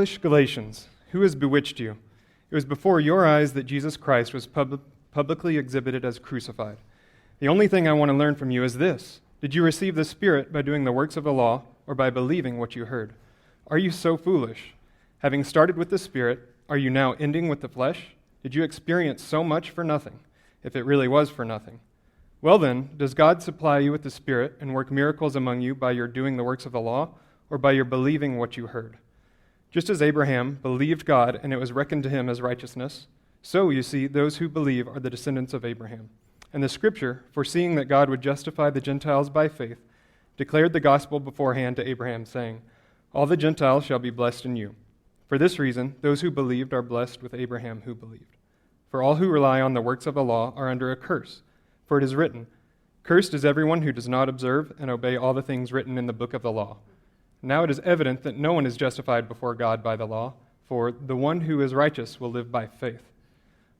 foolish Galatians, who has bewitched you? It was before your eyes that Jesus Christ was publicly exhibited as crucified. The only thing I want to learn from you is this. Did you receive the Spirit by doing the works of the law or by believing what you heard? Are you so foolish? Having started with the Spirit, are you now ending with the flesh? Did you experience so much for nothing, if it really was for nothing? Well then, does God supply you with the Spirit and work miracles among you by your doing the works of the law or by your believing what you heard? Just as Abraham believed God and it was reckoned to him as righteousness, so, you see, those who believe are the descendants of Abraham. And the Scripture, foreseeing that God would justify the Gentiles by faith, declared the gospel beforehand to Abraham, saying, all the Gentiles shall be blessed in you. For this reason, those who believed are blessed with Abraham who believed. For all who rely on the works of the law are under a curse. For it is written, cursed is everyone who does not observe and obey all the things written in the book of the law. Now it is evident that no one is justified before God by the law, for the one who is righteous will live by faith.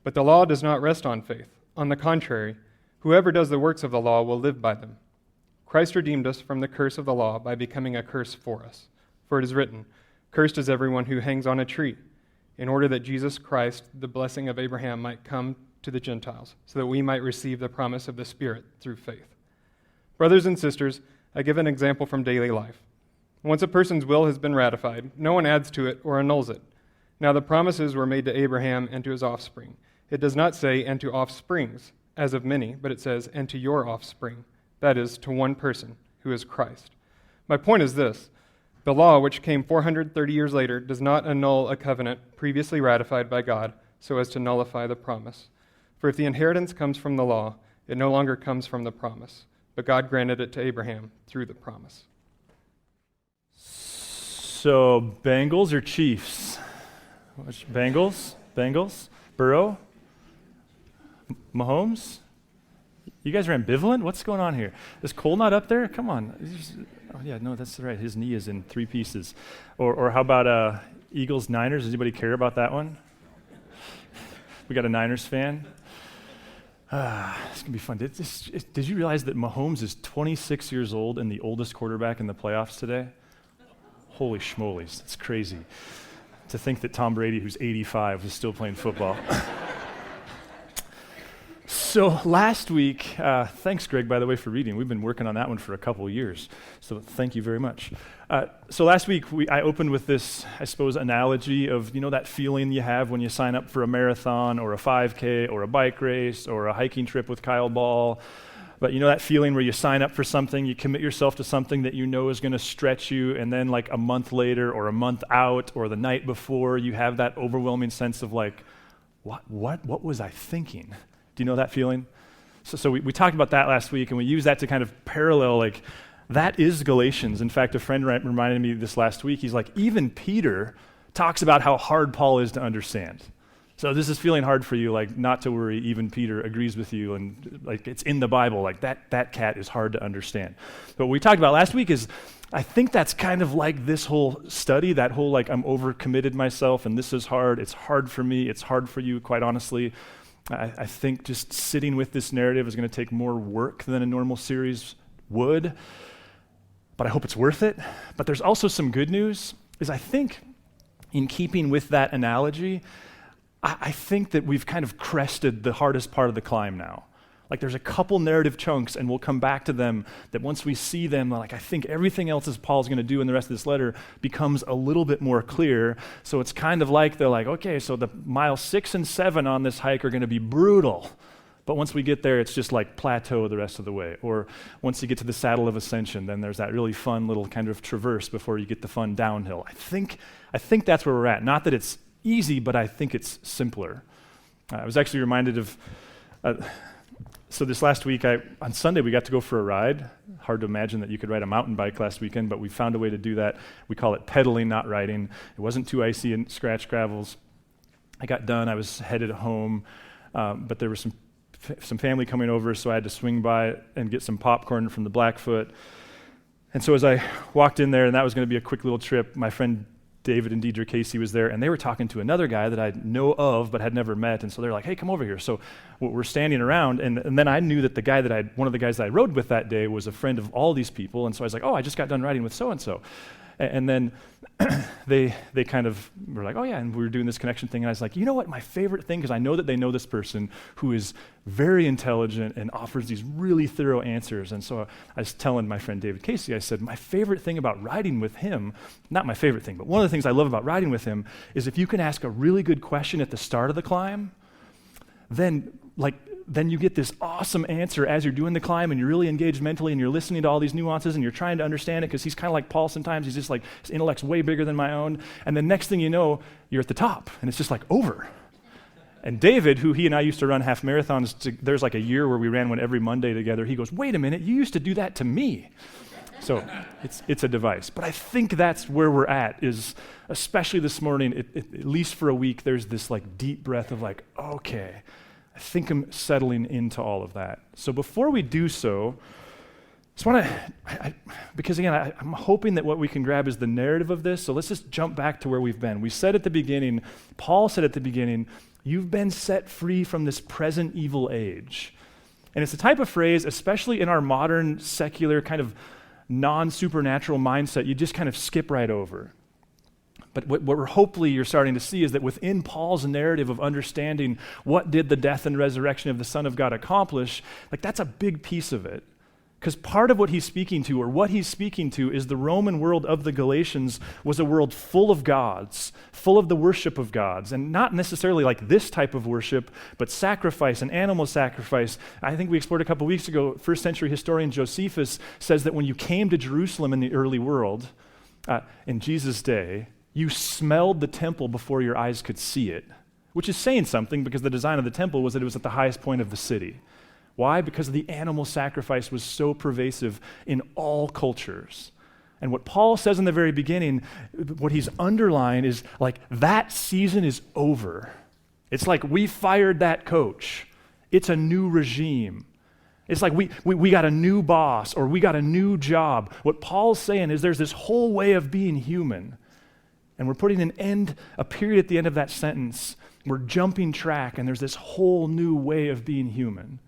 But the law does not rest on faith. On the contrary, whoever does the works of the law will live by them. Christ redeemed us from the curse of the law by becoming a curse for us. For it is written, cursed is everyone who hangs on a tree, in order that Jesus Christ, the blessing of Abraham, might come to the Gentiles, so that we might receive the promise of the Spirit through faith. Brothers and sisters, I give an example from daily life. Once a person's will has been ratified, no one adds to it or annuls it. Now the promises were made to Abraham and to his offspring. It does not say, and to offsprings, as of many, but it says, and to your offspring, that is, to one person, who is Christ. My point is this. The law, which came 430 years later, does not annul a covenant previously ratified by God so as to nullify the promise. For if the inheritance comes from the law, it no longer comes from the promise, but God granted it to Abraham through the promise. So, Bengals or Chiefs? Bengals? Burrow? Mahomes? You guys are ambivalent? What's going on here? Is Cole not up there? Come on. Oh, yeah, no, that's right. His knee is in 3 pieces. Or how about Eagles, Niners? Does anybody care about that one? We got a Niners fan. It's going to be fun. Did you realize that Mahomes is 26 years old and the oldest quarterback in the playoffs today? Holy schmolies, it's crazy. To think that Tom Brady, who's 85, is still playing football. So last week, thanks, Greg, by the way, for reading. We've been working on that one for a couple years, so thank you very much. So last week, I opened with this, I suppose, analogy of, that feeling you have when you sign up for a marathon or a 5K or a bike race or a hiking trip with Kyle Ball. But that feeling where you sign up for something, you commit yourself to something that you know is going to stretch you, and then like a month later or a month out or the night before, you have that overwhelming sense of like, what was I thinking? Do you know that feeling? So we talked about that last week, and we used that to kind of parallel, like, that is Galatians. In fact, a friend reminded me this last week. He's like, even Peter talks about how hard Paul is to understand. So this is feeling hard for you, like, not to worry, even Peter agrees with you, and like it's in the Bible, like that cat is hard to understand. But what we talked about last week is, I think that's kind of like this whole study, that whole like I'm overcommitted myself and this is hard, it's hard for me, it's hard for you, quite honestly. I think just sitting with this narrative is going to take more work than a normal series would, but I hope it's worth it. But there's also some good news, is I think in keeping with that analogy, I think that we've kind of crested the hardest part of the climb now. Like there's a couple narrative chunks, and we'll come back to them, that once we see them, like I think everything else as Paul's going to do in the rest of this letter becomes a little bit more clear. So it's kind of like they're like, okay, so the miles 6 and 7 on this hike are going to be brutal. But once we get there, it's just like plateau the rest of the way. Or once you get to the saddle of ascension, then there's that really fun little kind of traverse before you get the fun downhill. I think that's where we're at. Not that it's easy, but I think it's simpler. I was actually reminded of, so this last week, on Sunday, we got to go for a ride. Hard to imagine that you could ride a mountain bike last weekend, but we found a way to do that. We call it pedaling, not riding. It wasn't too icy and scratch gravels. I got done. I was headed home, but there was some family coming over, so I had to swing by and get some popcorn from the Blackfoot. And so as I walked in there, and that was going to be a quick little trip, my friend David and Deidre Casey was there, and they were talking to another guy that I know of but had never met, and so they're like, hey, come over here. So we're standing around, and then I knew that one of the guys that I rode with that day was a friend of all these people, and so I was like, oh, I just got done riding with so-and-so. And then they kind of were like, oh yeah, and we were doing this connection thing, and I was like, you know what, my favorite thing, because I know that they know this person who is very intelligent and offers these really thorough answers. And so I was telling my friend David Casey, I said, my favorite thing about riding with him, not my favorite thing, but one of the things I love about riding with him is if you can ask a really good question at the start of the climb, then you get this awesome answer as you're doing the climb and you're really engaged mentally and you're listening to all these nuances and you're trying to understand it, because he's kind of like Paul sometimes. He's just like, his intellect's way bigger than my own. And the next thing you know, you're at the top and it's just like over. And David, who he and I used to run half marathons, there's like a year where we ran one every Monday together. He goes, wait a minute, you used to do that to me. So it's a device. But I think that's where we're at, is especially this morning, at least for a week, there's this like deep breath of like, okay, I think I'm settling into all of that. So before we do so, just want to, because again, I'm hoping that what we can grab is the narrative of this. So let's just jump back to where we've been. We said at the beginning, Paul said at the beginning, you've been set free from this present evil age. And it's the type of phrase, especially in our modern, secular, kind of non-supernatural mindset, you just kind of skip right over. But what we're hopefully you're starting to see is that within Paul's narrative of understanding what did the death and resurrection of the Son of God accomplish, like that's a big piece of it. Because part of what he's speaking to, or what he's speaking to, is the Roman world of the Galatians was a world full of gods, full of the worship of gods, and not necessarily like this type of worship, but sacrifice and animal sacrifice. I think we explored a couple weeks ago, first century historian Josephus says that when you came to Jerusalem in the early world, in Jesus' day, you smelled the temple before your eyes could see it, which is saying something, because the design of the temple was that it was at the highest point of the city. Why? Because the animal sacrifice was so pervasive in all cultures. And what Paul says in the very beginning, what he's underlying is like, that season is over. It's like we fired that coach. It's a new regime. It's like we got a new boss, or we got a new job. What Paul's saying is there's this whole way of being human. And we're putting a period at the end of that sentence. We're jumping track, and there's this whole new way of being human.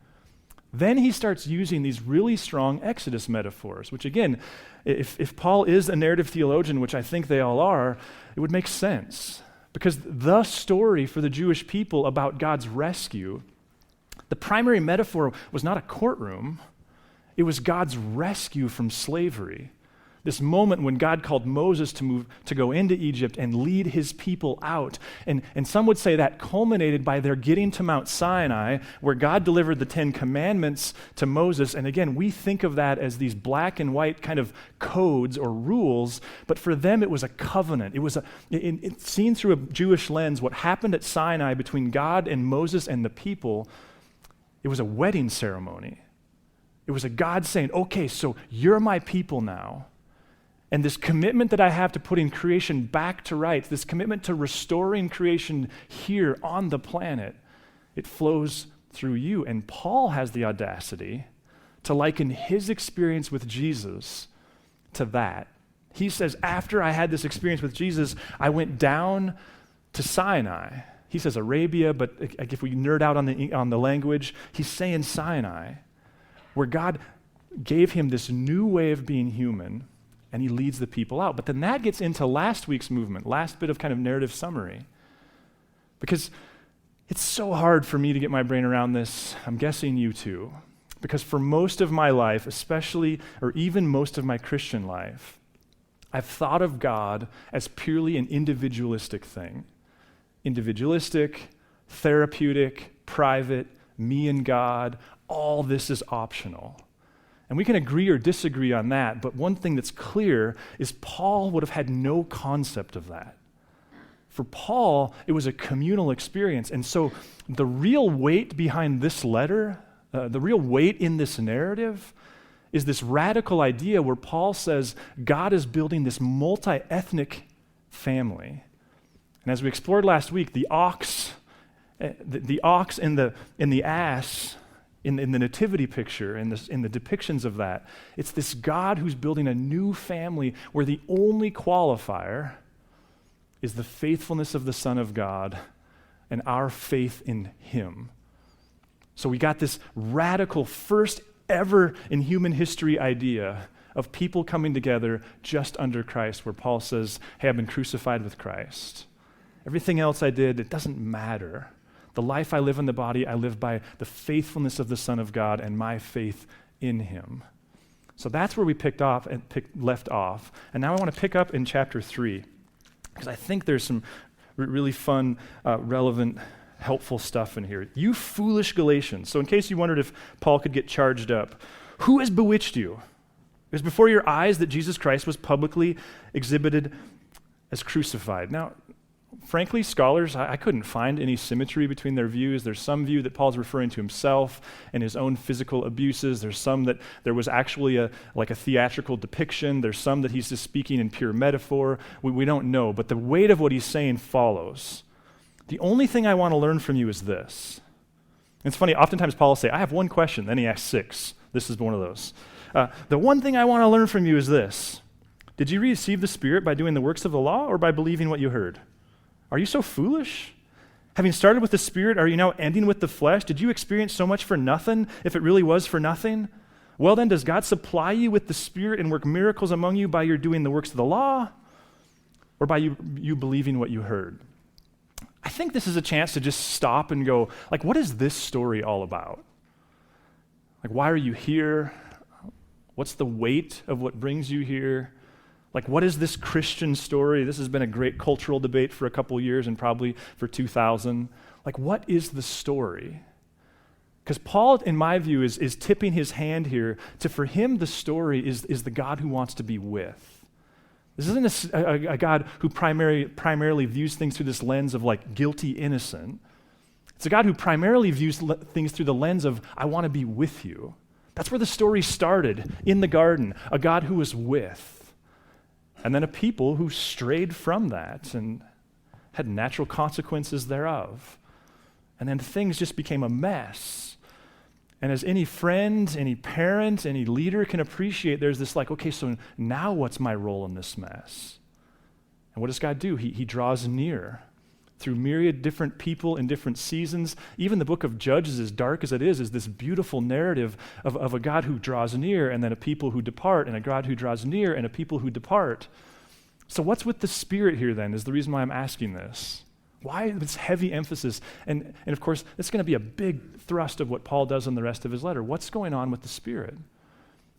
Then he starts using these really strong Exodus metaphors, which again, if Paul is a narrative theologian, which I think they all are, it would make sense. Because the story for the Jewish people about God's rescue, the primary metaphor was not a courtroom, it was God's rescue from slavery. This moment when God called Moses to go into Egypt and lead his people out. And some would say that culminated by their getting to Mount Sinai, where God delivered the 10 Commandments to Moses. And again, we think of that as these black and white kind of codes or rules, but for them it was a covenant. It was seen through a Jewish lens, what happened at Sinai between God and Moses and the people, it was a wedding ceremony. It was a God saying, okay, so you're my people now. And this commitment that I have to putting creation back to rights, this commitment to restoring creation here on the planet, it flows through you. And Paul has the audacity to liken his experience with Jesus to that. He says, after I had this experience with Jesus, I went down to Sinai. He says Arabia, but if we nerd out on the language, he's saying Sinai, where God gave him this new way of being human, and he leads the people out. But then that gets into last week's movement, last bit of kind of narrative summary. Because it's so hard for me to get my brain around this. I'm guessing you too. Because for most of my life, especially, or even most of my Christian life, I've thought of God as purely an individualistic thing. Individualistic, therapeutic, private, me and God, all this is optional. And we can agree or disagree on that, but one thing that's clear is Paul would have had no concept of that. For Paul, it was a communal experience. And so the real weight behind this letter, the real weight in this narrative, is this radical idea where Paul says God is building this multi-ethnic family. And as we explored last week, the ox and the ass, in the nativity picture, in the depictions of that, it's this God who's building a new family where the only qualifier is the faithfulness of the Son of God and our faith in him. So we got this radical, first ever in human history idea of people coming together just under Christ, where Paul says, hey, I've been crucified with Christ. Everything else I did, it doesn't matter. The life I live in the body, I live by the faithfulness of the Son of God and my faith in him. So that's where we left off. And now I want to pick up in chapter 3, because I think there's some really fun, relevant, helpful stuff in here. You foolish Galatians. So in case you wondered if Paul could get charged up, who has bewitched you? It was before your eyes that Jesus Christ was publicly exhibited as crucified. Now, frankly, scholars, I couldn't find any symmetry between their views. There's some view that Paul's referring to himself and his own physical abuses. There's some that there was actually a theatrical depiction. There's some that he's just speaking in pure metaphor. We don't know, but the weight of what he's saying follows. The only thing I want to learn from you is this. It's funny, oftentimes Paul will say, I have one question, then he asks 6. This is one of those. The one thing I want to learn from you is this. Did you receive the Spirit by doing the works of the law or by believing what you heard? Are you so foolish? Having started with the Spirit, are you now ending with the flesh? Did you experience so much for nothing, if it really was for nothing? Well then, does God supply you with the Spirit and work miracles among you by your doing the works of the law or by you believing what you heard? I think this is a chance to just stop and go, what is this story all about? Why are you here? What's the weight of what brings you here? What is this Christian story? This has been a great cultural debate for a couple years and probably for 2000. What is the story? Because Paul, in my view, is tipping his hand here to, for him, the story is the God who wants to be with. This isn't a God who primarily views things through this lens of guilty, innocent. It's a God who primarily views things through the lens of, I want to be with you. That's where the story started, in the garden, a God who was with. And then a people who strayed from that and had natural consequences thereof. And then things just became a mess. And as any friend, any parent, any leader can appreciate, there's this okay, so now what's my role in this mess? And what does God do? He draws near through myriad different people in different seasons. Even the book of Judges, as dark as it is this beautiful narrative of a God who draws near and then a people who depart and a God who draws near and a people who depart. So what's with the Spirit here then is the reason why I'm asking this. Why this heavy emphasis? And of course, it's going to be a big thrust of what Paul does in the rest of his letter. What's going on with the Spirit?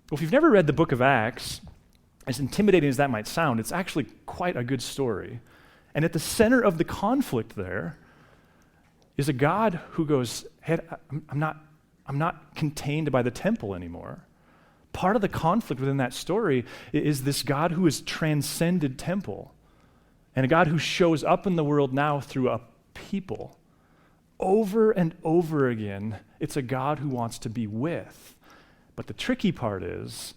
Well, if you've never read the book of Acts, as intimidating as that might sound, it's actually quite a good story. And at the center of the conflict there is a God who goes, hey, I'm not contained by the temple anymore. Part of the conflict within that story is this God who has transcended temple and a God who shows up in the world now through a people. Over and over again, it's a God who wants to be with. But the tricky part is,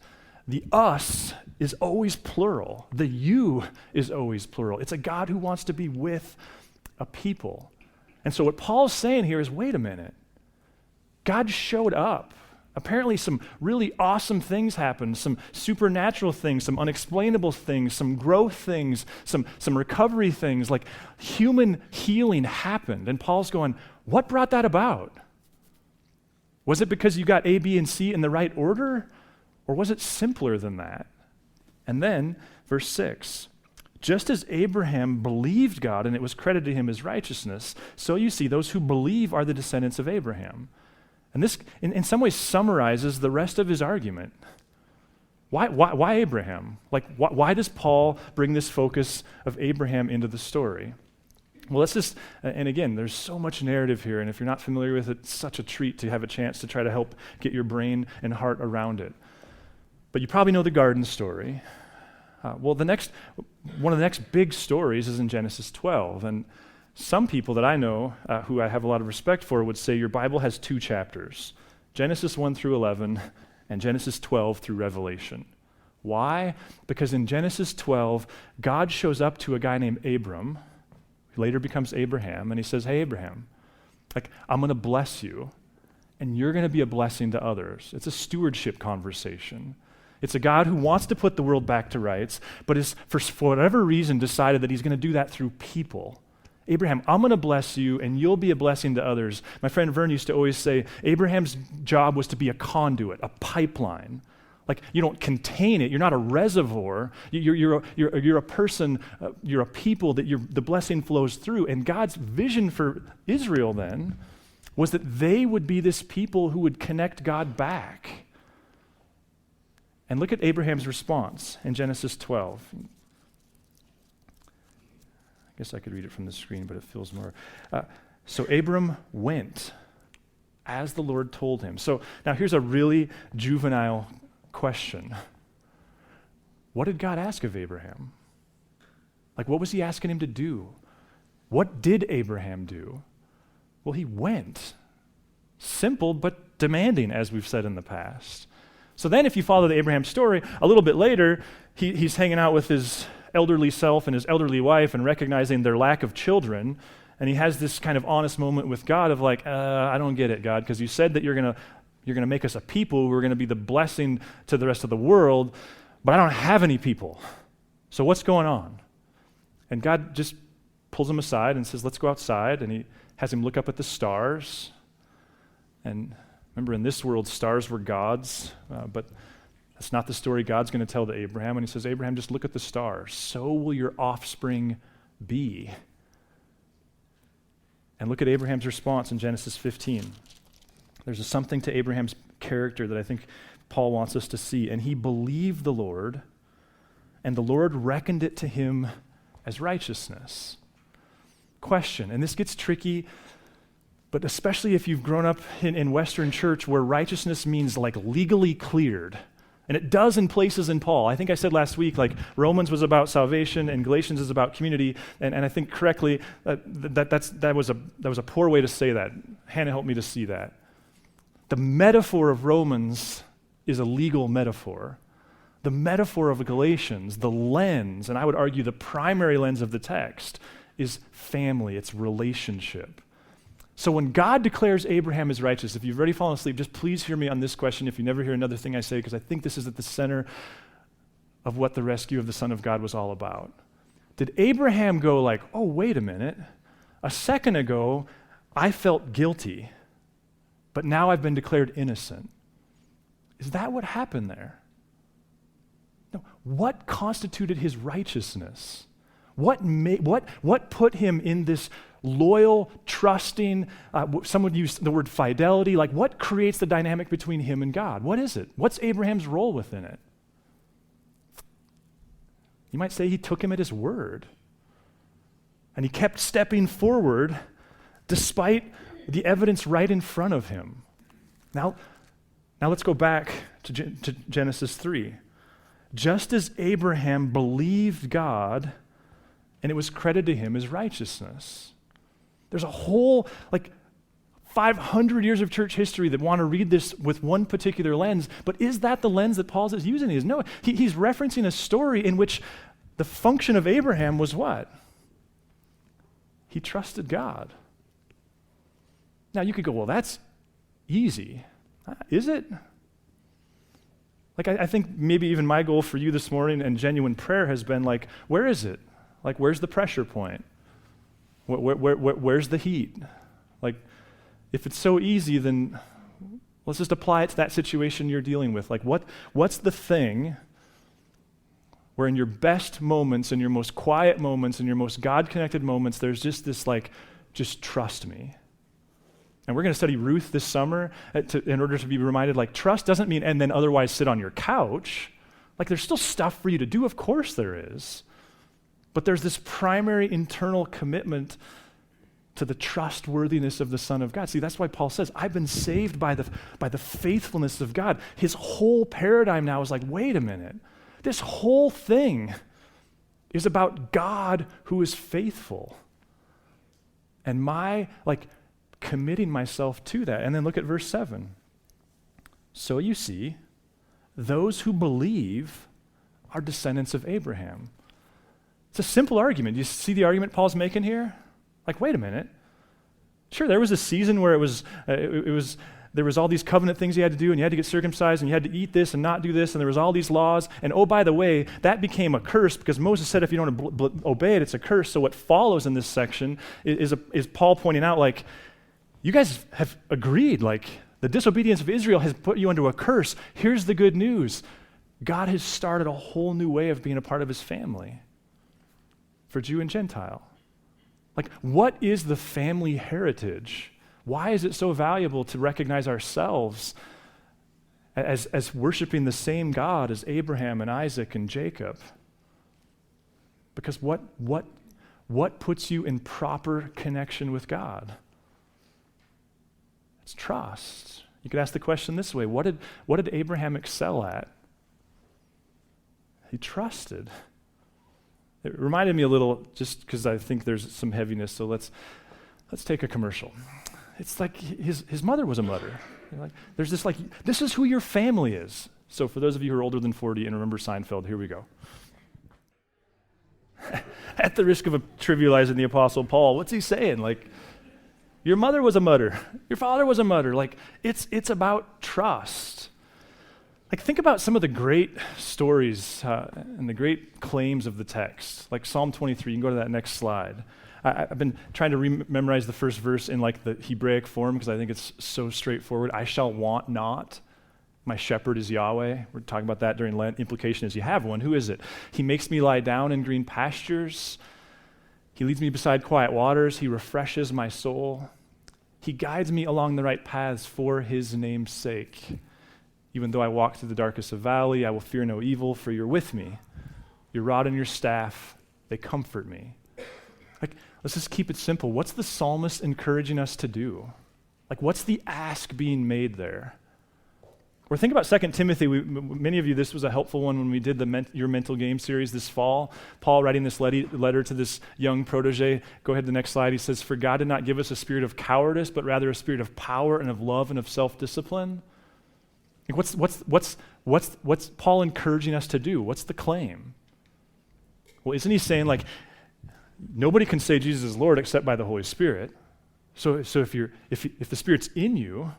the us is always plural. The you is always plural. It's a God who wants to be with a people. And so what Paul's saying here is, wait a minute. God showed up. Apparently some really awesome things happened, some supernatural things, some unexplainable things, some growth things, some recovery things, human healing happened. And Paul's going, what brought that about? Was it because you got A, B, and C in the right order? Or was it simpler than that? And then, verse 6, just as Abraham believed God and it was credited to him as righteousness, so you see those who believe are the descendants of Abraham. And this, in some ways, summarizes the rest of his argument. Why Abraham? Why does Paul bring this focus of Abraham into the story? Well, let's just, and again, there's so much narrative here, and if you're not familiar with it, it's such a treat to have a chance to try to help get your brain and heart around it. But you probably know the garden story. One of the next big stories is in Genesis 12. And some people that I know, who I have a lot of respect for, would say your Bible has 2 chapters, Genesis 1 through 11 and Genesis 12 through Revelation. Why? Because in Genesis 12, God shows up to a guy named Abram, who later becomes Abraham, and he says, hey, Abraham, I'm going to bless you, and you're going to be a blessing to others. It's a stewardship conversation. It's a God who wants to put the world back to rights, but is, for whatever reason, decided that he's going to do that through people. Abraham, I'm going to bless you, and you'll be a blessing to others. My friend Vern used to always say Abraham's job was to be a conduit, a pipeline. Like, you don't contain it. You're not a reservoir. You're a person, you're a people that the blessing flows through. And God's vision for Israel then was that they would be this people who would connect God back. And look at Abraham's response in Genesis 12. I guess I could read it from the screen, but it feels more. So Abram went as the Lord told him. So now here's a really juvenile question. What did God ask of Abraham? Like, what was he asking him to do? What did Abraham do? Well, he went. Simple, but demanding, as we've said in the past. So then if you follow the Abraham story, a little bit later, he's hanging out with his elderly self and his elderly wife and recognizing their lack of children, and he has this kind of honest moment with God of like, I don't get it, God, because you said that you're going to make us a people who are going to be the blessing to the rest of the world, but I don't have any people. So what's going on? And God just pulls him aside and says, let's go outside, and he has him look up at the stars. And remember, in this world, stars were gods, but that's not the story God's going to tell to Abraham. And he says, Abraham, just look at the stars. So will your offspring be. And look at Abraham's response in Genesis 15. There's something to Abraham's character that I think Paul wants us to see. And he believed the Lord, and the Lord reckoned it to him as righteousness. Question, and this gets tricky, but especially if you've grown up in Western church where righteousness means like legally cleared. And it does in places in Paul. I think I said last week, like Romans was about salvation and Galatians is about community. And I think correctly, that was a poor way to say that. Hannah helped me to see that. The metaphor of Romans is a legal metaphor. The metaphor of Galatians, the lens, and I would argue the primary lens of the text, is family, it's relationship. So when God declares Abraham as righteous, if you've already fallen asleep, just please hear me on this question if you never hear another thing I say, because I think this is at the center of what the rescue of the Son of God was all about. Did Abraham go like, oh, wait a minute, a second ago I felt guilty, but now I've been declared innocent? Is that what happened there? No. What constituted his righteousness? What put him in this loyal, trusting, some would use the word fidelity, like what creates the dynamic between him and God? What is it? What's Abraham's role within it? You might say he took him at his word. And he kept stepping forward despite the evidence right in front of him. Now let's go back to Genesis 3. Just as Abraham believed God, and it was credited to him as righteousness. There's a whole, 500 years of church history that want to read this with one particular lens, but is that the lens that Paul is using? No, he's referencing a story in which the function of Abraham was what? He trusted God. Now you could go, well, that's easy. Is it? I think maybe even my goal for you this morning and genuine prayer has been where is it? Where's the pressure point? Where's the heat? If it's so easy, then let's just apply it to that situation you're dealing with. What's the thing where in your best moments, in your most quiet moments, in your most God-connected moments, there's just this just trust me. And we're going to study Ruth this summer in order to be reminded, trust doesn't mean and then otherwise sit on your couch. There's still stuff for you to do. Of course there is. But there's this primary internal commitment to the trustworthiness of the Son of God. See, that's why Paul says, I've been saved by the faithfulness of God. His whole paradigm now is wait a minute. This whole thing is about God who is faithful. And my, committing myself to that. And then look at verse 7. So you see, those who believe are descendants of Abraham. It's a simple argument. You see the argument Paul's making here? Wait a minute. Sure, there was a season where there was all these covenant things you had to do, and you had to get circumcised, and you had to eat this and not do this, and there was all these laws. And oh, by the way, that became a curse because Moses said if you don't obey it, it's a curse. So what follows in this section is Paul pointing out, you guys have agreed, The disobedience of Israel has put you under a curse. Here's the good news. God has started a whole new way of being a part of his family for Jew and Gentile. Like, what is the family heritage? Why is it so valuable to recognize ourselves as worshiping the same God as Abraham and Isaac and Jacob? Because what puts you in proper connection with God? It's trust. You could ask the question this way: what did Abraham excel at? He trusted. It reminded me a little, just because I think there's some heaviness, so let's take a commercial. It's like his mother was a mother. Like, there's this, like, this is who your family is. So for those of you who are older than 40 and remember Seinfeld, here we go. At the risk of trivializing the Apostle Paul, what's he saying? Like, your mother was a mutter. Your father was a mutter. Like, it's about trust. Like, think about some of the great stories and the great claims of the text. Like Psalm 23. You can go to that next slide. I've been trying to memorize the first verse in like the Hebraic form because I think it's so straightforward. I shall want not. My shepherd is Yahweh. We're talking about that during Lent. Implication is you have one. Who is it? He makes me lie down in green pastures. He leads me beside quiet waters. He refreshes my soul. He guides me along the right paths for his name's sake. Even though I walk through the darkest of valley, I will fear no evil, for you're with me. Your rod and your staff, they comfort me. Like, let's just keep it simple. What's the psalmist encouraging us to do? Like, what's the ask being made there? Or think about 2 Timothy. Many of you, this was a helpful one when we did your mental game series this fall. Paul writing this letter to this young protege. Go ahead to the next slide. He says, "For God did not give us a spirit of cowardice, but rather a spirit of power and of love and of self-discipline." Like, what's Paul encouraging us to do? What's the claim? Well, isn't he saying, like, nobody can say Jesus is Lord except by the Holy Spirit. So if the Spirit's in you,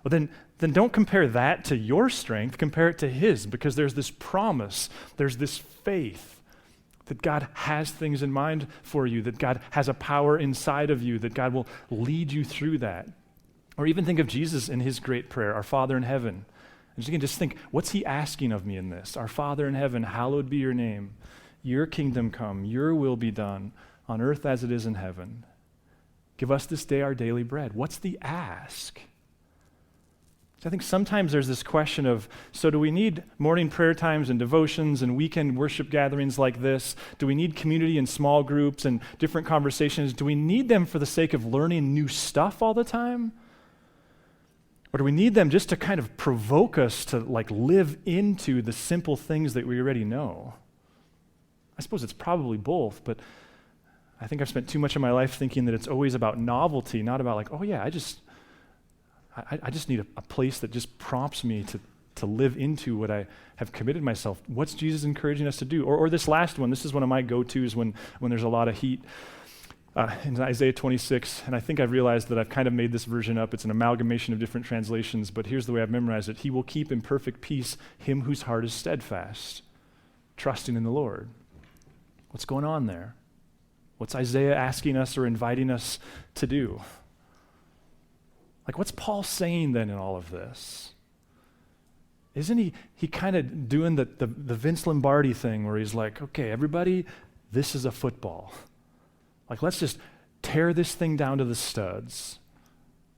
well, then don't compare that to your strength. Compare it to his, because there's this promise, there's this faith that God has things in mind for you, that God has a power inside of you, that God will lead you through that. Or even think of Jesus in his great prayer, "Our Father in heaven." And you can just think, what's he asking of me in this? "Our Father in heaven, hallowed be your name. Your kingdom come, your will be done on earth as it is in heaven. Give us this day our daily bread." What's the ask? So I think sometimes there's this question of, so do we need morning prayer times and devotions and weekend worship gatherings like this? Do we need community and small groups and different conversations? Do we need them for the sake of learning new stuff all the time? Or do we need them just to kind of provoke us to, like, live into the simple things that we already know? I suppose it's probably both, but I think I've spent too much of my life thinking that it's always about novelty, not about, like, oh yeah, I just need a place that just prompts me to live into what I have committed myself. What's Jesus encouraging us to do? Or this last one, this is one of my go-tos when there's a lot of heat. In Isaiah 26, and I think I've realized that I've kind of made this version up. It's an amalgamation of different translations, but here's the way I've memorized it. "He will keep in perfect peace him whose heart is steadfast," trusting in the Lord. What's going on there? What's Isaiah asking us or inviting us to do? Like, what's Paul saying then in all of this? Isn't he kind of doing the Vince Lombardi thing where he's like, okay, everybody, this is a football. Like, let's just tear this thing down to the studs.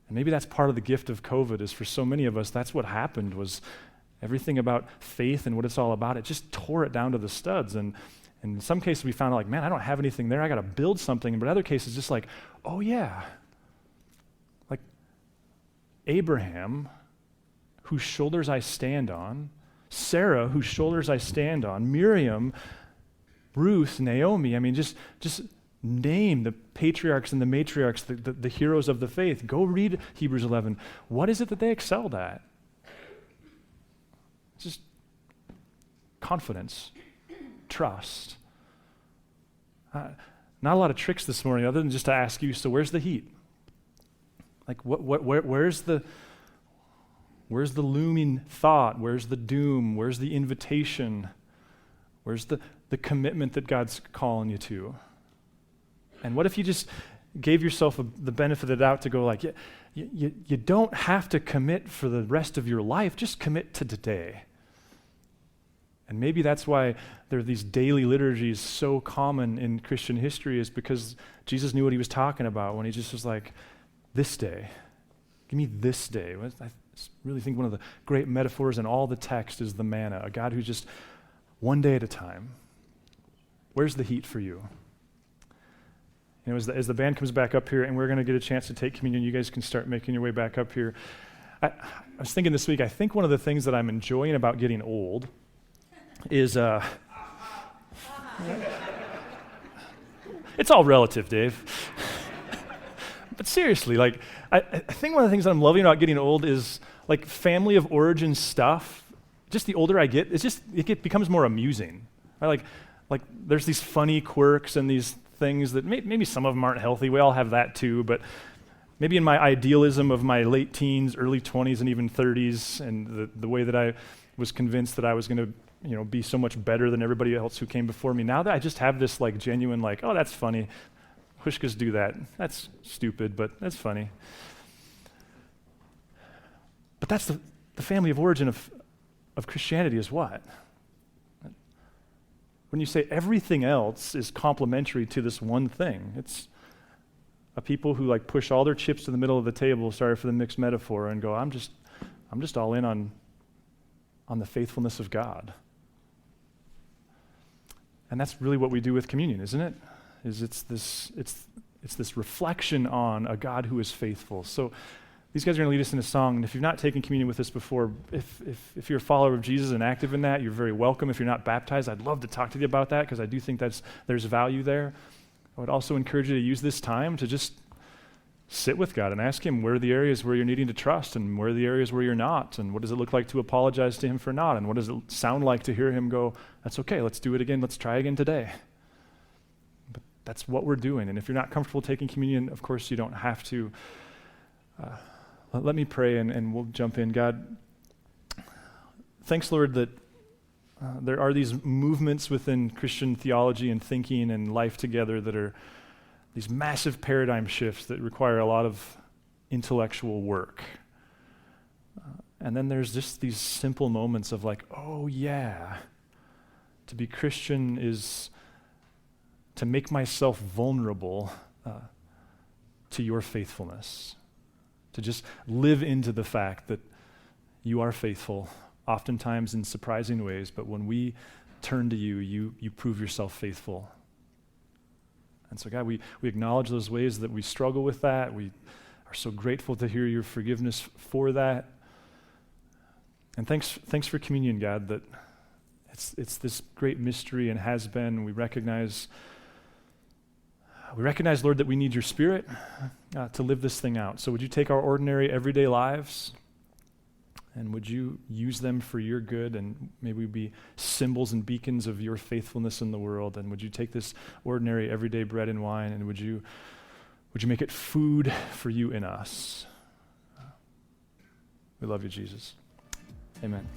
And maybe that's part of the gift of COVID, is for so many of us, that's what happened, was everything about faith and what it's all about, it just tore it down to the studs. And in some cases we found out, like, man, I don't have anything there, I got to build something. But in other cases, just like, oh yeah, like Abraham, whose shoulders I stand on, Sarah, whose shoulders I stand on, Miriam, Ruth, Naomi. I mean, just name the patriarchs and the matriarchs, the heroes of the faith. Go read Hebrews 11. What is it that they excelled at? Just confidence, trust. Not a lot of tricks this morning, other than just to ask you, so where's the heat? Like, where's the looming thought? Where's the doom? Where's the invitation? Where's the commitment that God's calling you to? And what if you just gave yourself the benefit of the doubt to go like, you don't have to commit for the rest of your life, just commit to today. And maybe that's why there are these daily liturgies so common in Christian history, is because Jesus knew what he was talking about when he just was like, this day, give me this day. I really think one of the great metaphors in all the text is the manna, a God who's just one day at a time. Where's the heat for you? You know, as the band comes back up here and we're going to get a chance to take communion, you guys can start making your way back up here. I was thinking this week, I think one of the things that I'm enjoying about getting old is, it's all relative, Dave. But seriously, like, I think one of the things that I'm loving about getting old is, like, family of origin stuff. Just the older I get, it becomes more amusing. Right? Like there's these funny quirks and these things that maybe some of them aren't healthy. We all have that too, but maybe in my idealism of my late teens, early 20s, and even 30s, and the way that I was convinced that I was going to, be so much better than everybody else who came before me. Now that I just have this like genuine, like, oh, that's funny. Hushkas do that. That's stupid, but that's funny. But that's the family of origin of Christianity is what? When you say everything else is complementary to this one thing, it's a people who like push all their chips to the middle of the table, sorry for the mixed metaphor, and go, I'm just all in on the faithfulness of God. And that's really what we do with communion, isn't it? It's this reflection on a God who is faithful. So these guys are going to lead us in a song, and if you've not taken communion with us before, if you're a follower of Jesus and active in that, you're very welcome. If you're not baptized, I'd love to talk to you about that, because I do think there's value there. I would also encourage you to use this time to just sit with God and ask him where are the areas where you're needing to trust, and where are the areas where you're not, and what does it look like to apologize to him for not, and what does it sound like to hear him go, that's okay, let's do it again, let's try again today. But that's what we're doing, and if you're not comfortable taking communion, of course you don't have to. Let me pray and we'll jump in. God, thanks, Lord, that there are these movements within Christian theology and thinking and life together that are these massive paradigm shifts that require a lot of intellectual work. And then there's just these simple moments of like, oh yeah, to be Christian is to make myself vulnerable to your faithfulness. To just live into the fact that you are faithful, oftentimes in surprising ways, but when we turn to you, you prove yourself faithful. And so, God, we acknowledge those ways that we struggle with that. We are so grateful to hear your forgiveness for that. And thanks for communion, God, that it's this great mystery and has been. We recognize, Lord, that we need your Spirit to live this thing out. So would you take our ordinary, everyday lives, and would you use them for your good, and may we be symbols and beacons of your faithfulness in the world, and would you take this ordinary, everyday bread and wine, and would you make it food for you in us? We love you, Jesus. Amen.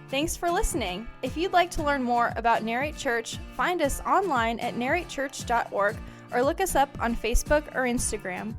Thanks for listening. If you'd like to learn more about Narrate Church, find us online at narratechurch.org or look us up on Facebook or Instagram.